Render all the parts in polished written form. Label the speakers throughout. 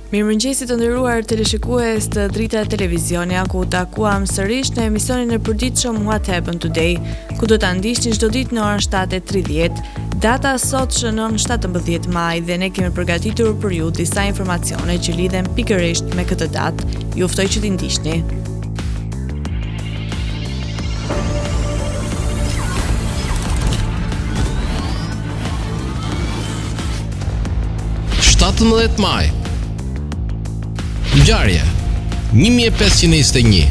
Speaker 1: Mirëmëngjesi të nderuar teleshikues të drita televizioni, ku takuam sërish në emisionin e përditshëm What Happened Today, ku do ta ndiqni çdo ditë në orën 7:30. Data sot shënon 17 maj dhe ne kemi përgatitur për ju disa informacione që lidhen pikërisht me këtë datë. Ju ftoj që t'i ndiqni.
Speaker 2: Maj. Ngjarje 1521.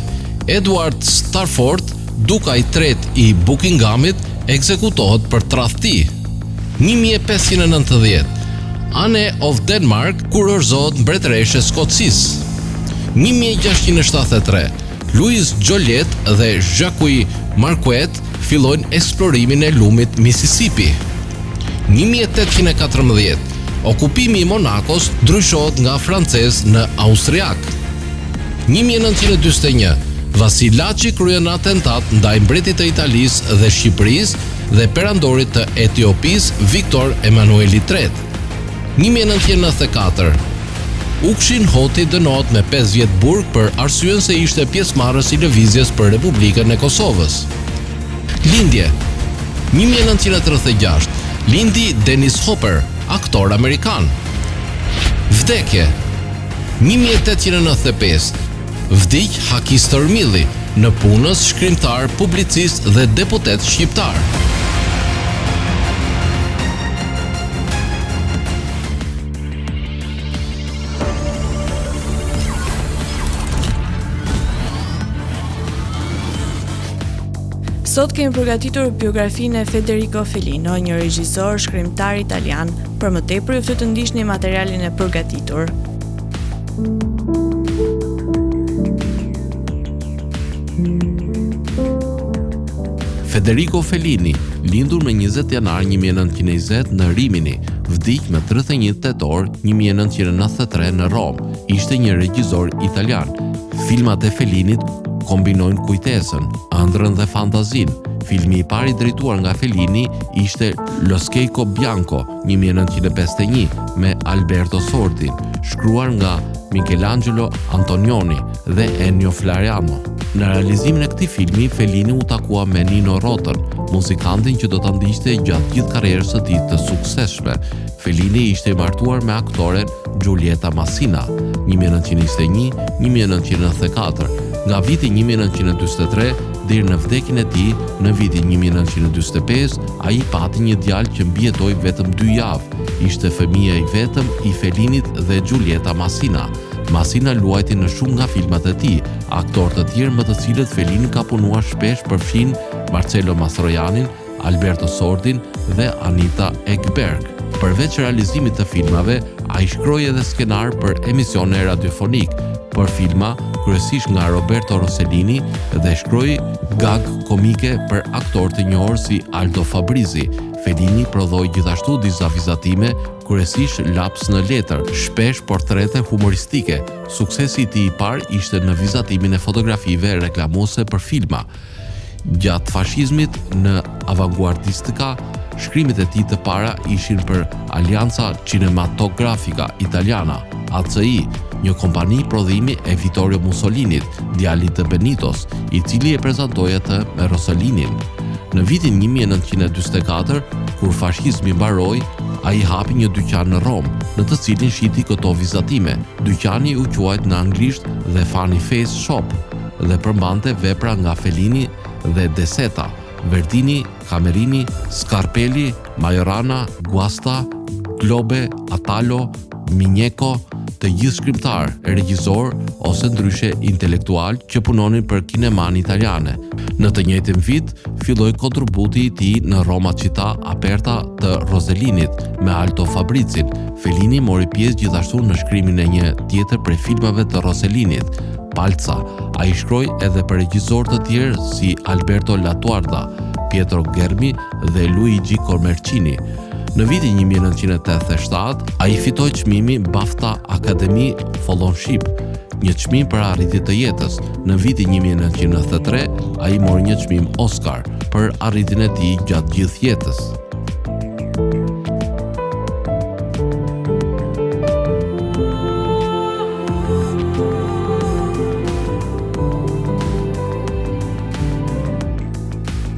Speaker 2: Edward Stafford, duka i tretë i Buckinghamit, ekzekutohet për tradhti. 1590. Anne of Denmark kurorëzohet mbretëreshe Skocisë. 1673. Louis Joliet dhe Jacques Marquette fillojnë eksplorimin e lumit Mississippi. 1814. Okupimi i Monakos ndryshohet nga francez në austriak. 1941. Vasilaçi kryen atentat ndaj mbretit të Italisë dhe Shqipërisë dhe perandorit të Etiopisë Viktor Emanueli III. 1994. Ukshin Hoti dënohet me 5 vjet burg për arsyen se ishte pjesëmarrës i lëvizjes për Republikën e Kosovës. Lindje 1936. Lindi Dennis Hopper, aktor amerikan. Vdekje 1895. Vdiq Haki Stërmilli, në punës shkrimtar, publicist dhe deputet shqiptar.
Speaker 1: Sot kemi përgatitur biografinë e Federico Fellini, një regjisor, shkrimtar italian. Për më tepër ju ftoj të ndiqni materialin e përgatitur.
Speaker 2: Federico Fellini, lindur me 20 janar 1920 në Rimini, vdiq me 31 tetor 1993 në Rom, ishte një regjisor italian. Filmat e Fellinit kombinojnë kujtesën, ëndrrën dhe fantazin. Filmi i parë i drejtuar nga Fellini ishte Lo Sceicco Bianco 1951 me Alberto Sordi, shkruar nga Michelangelo Antonioni dhe Ennio Flaiano. Në realizimin e këtij filmi, Fellini u takua me Nino Rotën, muzikantin që do ta ndiqte gjatë gjithë karrierës së tij të suksesshme. Fellini ishte i martuar me aktoren Giulietta Massina 1901-1994. Nga viti 1943 deri në vdekjen e tij në vitin 1945, ai pati një djalë që mbijetoi vetëm 2 javë. Ishte fëmia i vetëm i Fellinit dhe Giulietta Massina. Massina luajti në shumë nga filmat e tij. Aktorë të tjerë më të cilët Fellini ka punuar shpesh përfshin Marcello Mastroiannin, Alberto Sordin dhe Anita Ekberg. Përveç realizimit të filmave, ai shkroi edhe skenar për emisione radiofonik, për filma kryesisht nga Roberto Rossellini dhe shkroi gag komike për aktorë të njohur si Aldo Fabrizi. Fellini prodhoi gjithashtu disa vizatime, kryesisht laps në letër, shpesh portrete humoristike. Suksesi i tij i parë ishte në vizatimin e fotografive reklamuese për filma. Gjatë fashizmit në avanguardistika, shkrimet e tij të para ishin për Alianza Cinematografica Italiana, ACI, një kompani prodhimi e Vittorio Mussolinit, djalit të Benitos, i cili e prezantoi atë me Rossellinin. Në vitin 1944, kur fashizmi mbaroi, ai hapi një dyqan në Rom, në të cilin shiti këto vizatime. Dyqani u quajt në anglisht The Funny Face Shop dhe përmbante vepra nga Fellini dhe De Seta, Verdini, Camerini, Scarpelli, Majorana, Guasta, Globe, Atalo, Mineko, të gjithë shkrimtar, regjisor ose ndryshe intelektual që punonin për kineman italiane. Në të njëjtin vit, filloi kontributi i tij në Roma Città Aperta të Rossellinit me Aldo Fabrizin. Fellini mori pjesë gjithashtu në shkrimin e një tjetër prej filmave të Rossellinit, Palca. Ai shkroi edhe për regjisor të tjerë si Alberto Latuarda, Pietro Germi dhe Luigi Commercini. Në vitin 1987, ai fitoi çmimin BAFTA Academy Fellowship, një çmim për arritje të jetës. Në vitin 1993, ai mori një çmim Oscar për arritjen e tij gjatë gjithë jetës.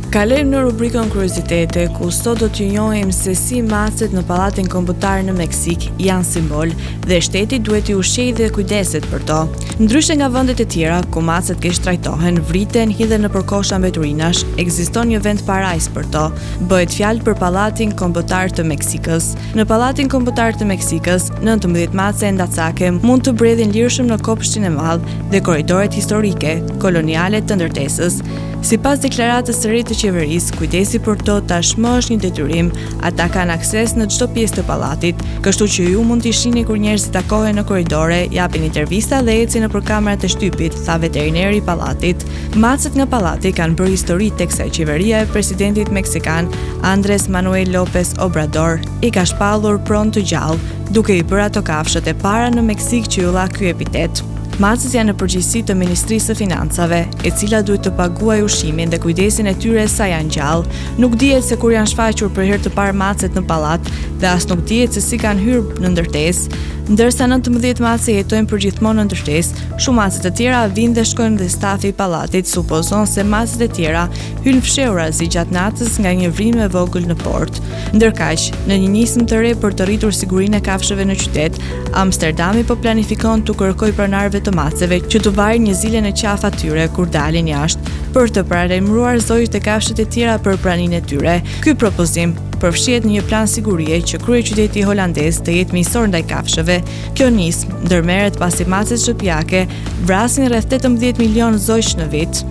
Speaker 1: Kalojmë në rubrikën kuriozitete, ku sot do t'ju njohim se si macet në pallatin kombëtar në Meksik janë simbol dhe shteti duhet t'i ushqejë dhe kujdeset për to. Ndryshe nga vendet e tjera ku macet keq trajtohen, vriten, hidhen nëpër kosha mbeturinash, ekziston një vend parajs për to. Bëhet fjalë për pallatin kombëtar të Meksikës. Në pallatin kombëtar të Meksikës, 19 mace ndacake mund të bredhin lirshëm në kopshtin e madh dhe korridoret historike koloniale të ndërtesës. Sipas deklaratës së re të qeverisë, kujdesi për to tashmë është një detyrim. Ata kanë akses në çdo pjesë të pallatit, kështu që ju mund t'i shihni kur njerëzit takohen në korridore, japin intervista dhe ecin nëpër kamerat e shtypit, tha veterineri i pallatit. Macet nga pallati kanë bërë histori teksa qeveria e presidentit meksikan Andrés Manuel López Obrador i ka shpallur pronë të gjallë, duke i bërë ato kafshët e para në Meksik që ju dha ky epitet. Macet janë në përgjegjësi të Ministrisë së Financave, e cila duhet të paguajë ushqimin dhe kujdesin e tyre sa janë gjallë. Nuk dihet se kur janë shfaqur për herë të parë macet në pallat dhe as nuk dihet se si kanë hyrë në ndërtesë. Ndërsa 19 mace jetojnë përgjithmonë në ndërtesë, shumë mace të tjera vinë dhe shkojnë dhe stafi i pallatit supozon se macet e tjera hyjnë fshehurazi gjatë natës nga një vrimë e vogël në port. Ndërkaq, në një nismë të re për të rritur sigurinë e kafshëve në qytet, Amsterdami po planifikon të kërkojë pronarëve të maceve që të vajnë një zile në qafë atyre kur dalin jashtë, për të paralajmëruar zojët e kafshët e tjera për praninë e tyre. Ky propozim përfshihet në një plan sigurie që kryeqyteti holandez të jetë miqësor ndaj kafshëve. Kjo nismë ndërmerret pasi macet shtëpiake vrasin rreth 18 milion zojsh në vit.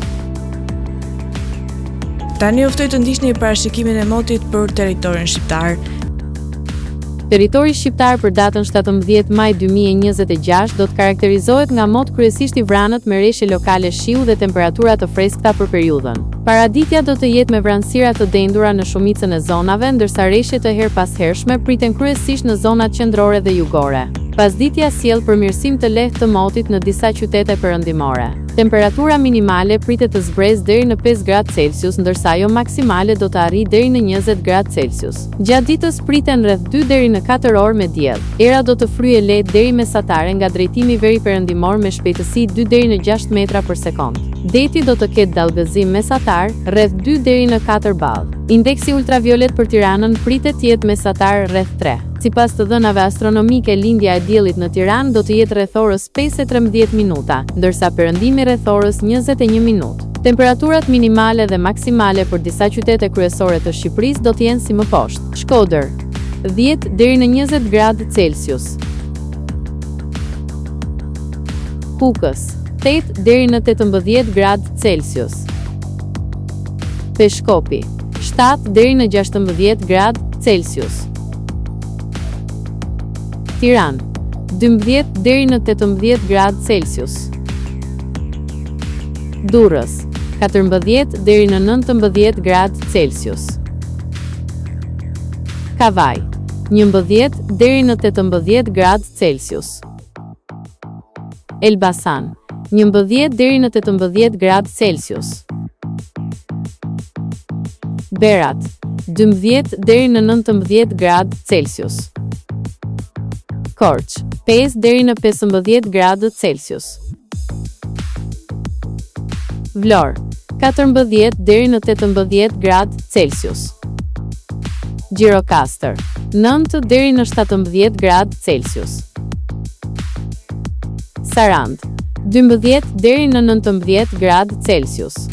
Speaker 1: Tani ju ftoj të ndiqni parashikimin e motit për territorin shqiptar.
Speaker 3: Territori shqiptar për datën 17 maj 2026 do të karakterizohet nga mot kryesisht i vranët me reshje lokale shiu dhe temperatura të freskëta për periudhën. Paraditja do të jetë me vranësira të dendura në shumicën e zonave, ndërsa reshjet të her pas hershme priten kryesisht në zonat qendrore dhe jugore. Pasditja sjell përmirësim të lehtë të motit në disa qytete perëndimore. Temperatura minimale pritet të zbresë deri në 5 gradë Celsius, ndërsa ajo maksimale do të arrijë deri në 20 gradë Celsius. Gjatë ditës priten rreth 2 deri në 4 orë me diell. Era do të fryejë lehtë deri mesatare nga drejtimi veri perëndimor me shpejtësi 2 deri në 6 metra për sekond. Deti do të ketë dallgëzim mesatar rreth 2 deri në 4 ball. Indeksi ultraviolet për Tiranën pritet të jetë mesatar rreth 3. Sipas të dhënave astronomike, lindja e diellit në Tiranë do të jetë rreth orës 5:13 minuta, ndërsa perëndimi rreth orës 21 minutë. Temperaturat minimale dhe maksimale për disa qytete kryesore të Shqipërisë do të jenë si më poshtë: Shkodër 10 deri në 20 gradë Celsius, Kukës 8 deri në 18 gradë Celsius, Peshkopi 7 deri në 16 gradë Celsius, Tiranë 12 deri në 18 gradë Celsius, Durrës 14 deri në 19 gradë Celsius, Kavaj 11 deri në 18 gradë Celsius, Elbasan 11 deri në 18 gradë Celsius, Berat 12 deri në 19 gradë Celsius, Korç 5 deri në 15 gradë Celsius, Vlorë 14 deri në 18 gradë Celsius, Gjirokastër 9 deri në 17 gradë Celsius, Sarandë 12 deri në 19 gradë Celsius.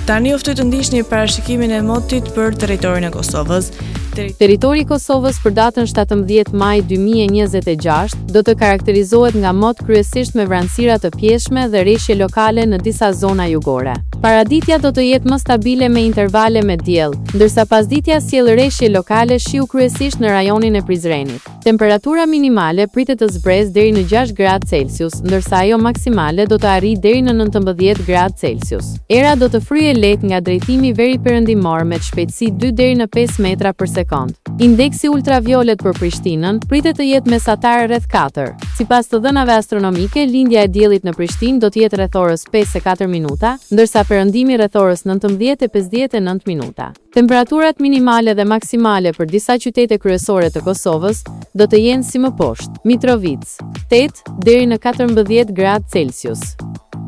Speaker 1: Tani ju ftoj të ndiqni parashikimin e motit për territorin e Kosovës.
Speaker 3: Territori i Kosovës për datën 17 maj 2026 do të karakterizohet nga mot kryesisht me vranësira të pjeshme dhe reshje lokale në disa zona jugore. Paraditja do të jetë më stabile me intervale me diell, ndërsa pasditja sjell reshje lokale shiu kryesisht në rajonin e Prizrenit. Temperatura minimale pritet të zbresë deri në 6 gradë Celsius, ndërsa ajo maksimale do të arrijë deri në 19 gradë Celsius. Era do të fryejë lehtë nga drejtimi veri perëndimor me shpejtësi 2 deri në 5 metra për sekond. Indeksi ultraviolet për Prishtinën pritet të jetë mesatar rreth 4. Sipas të dhënave astronomike, lindja e diellit në Prishtinë do të jetë rreth orës 5:04 minuta, ndërsa perëndimi rreth orës 19:59 minuta. Temperaturat minimale dhe maksimale për disa qytete kryesore të Kosovës do të jenë si më poshtë: Mitrovica 8 deri në 14 gradë Celsius,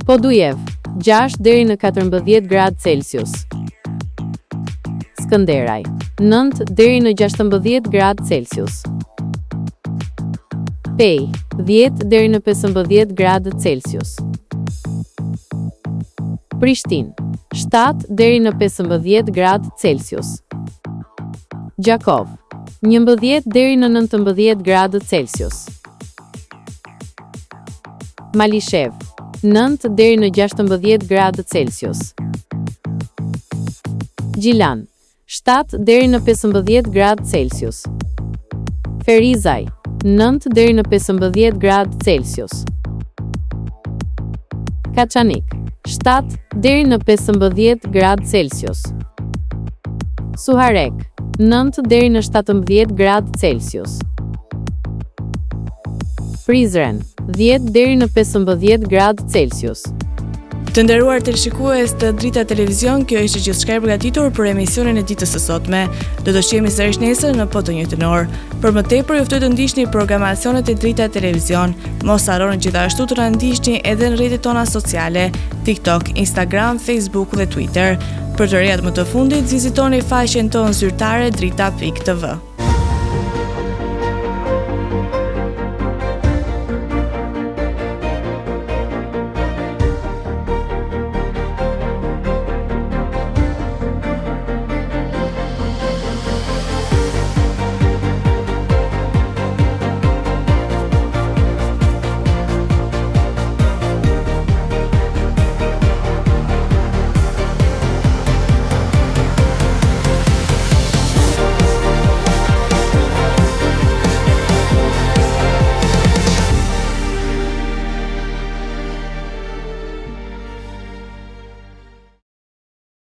Speaker 3: Podujev 6 deri në 14 gradë Celsius, Skënderaj, 9 deri në 16 gradë Celsius. Pej, 10 deri në 15 gradë Celsius. Prishtinë, 7 deri në 15 gradë Celsius. Gjakov, 11 deri në 19 gradë Celsius. Malishev, 9 deri në 16 gradë Celsius. Gjilan, 7 deri në 15 gradë Celsius. Ferizaj, 9 deri në 15 gradë Celsius. Kaçanik, 7 deri në 15 gradë Celsius. Suharek, 9 deri në 17 gradë Celsius. Prizren, 10 deri në 15 gradë Celsius.
Speaker 1: Të nderuar teleshikues të Drita Televizion, kjo ishte gjithçka e përgatitur për emisionin e ditës së sotme. Do të shihemi sërish nesër në të njëjtën orë. Për më tepër ju ftoj të ndiqni programacionet e Drita Televizion. Mos harroni gjithashtu të na ndiqni edhe në rrjetet tona sociale, TikTok, Instagram, Facebook dhe Twitter. Për të rejat më të fundit, vizitoni faqen tonë zyrtare drita.tv.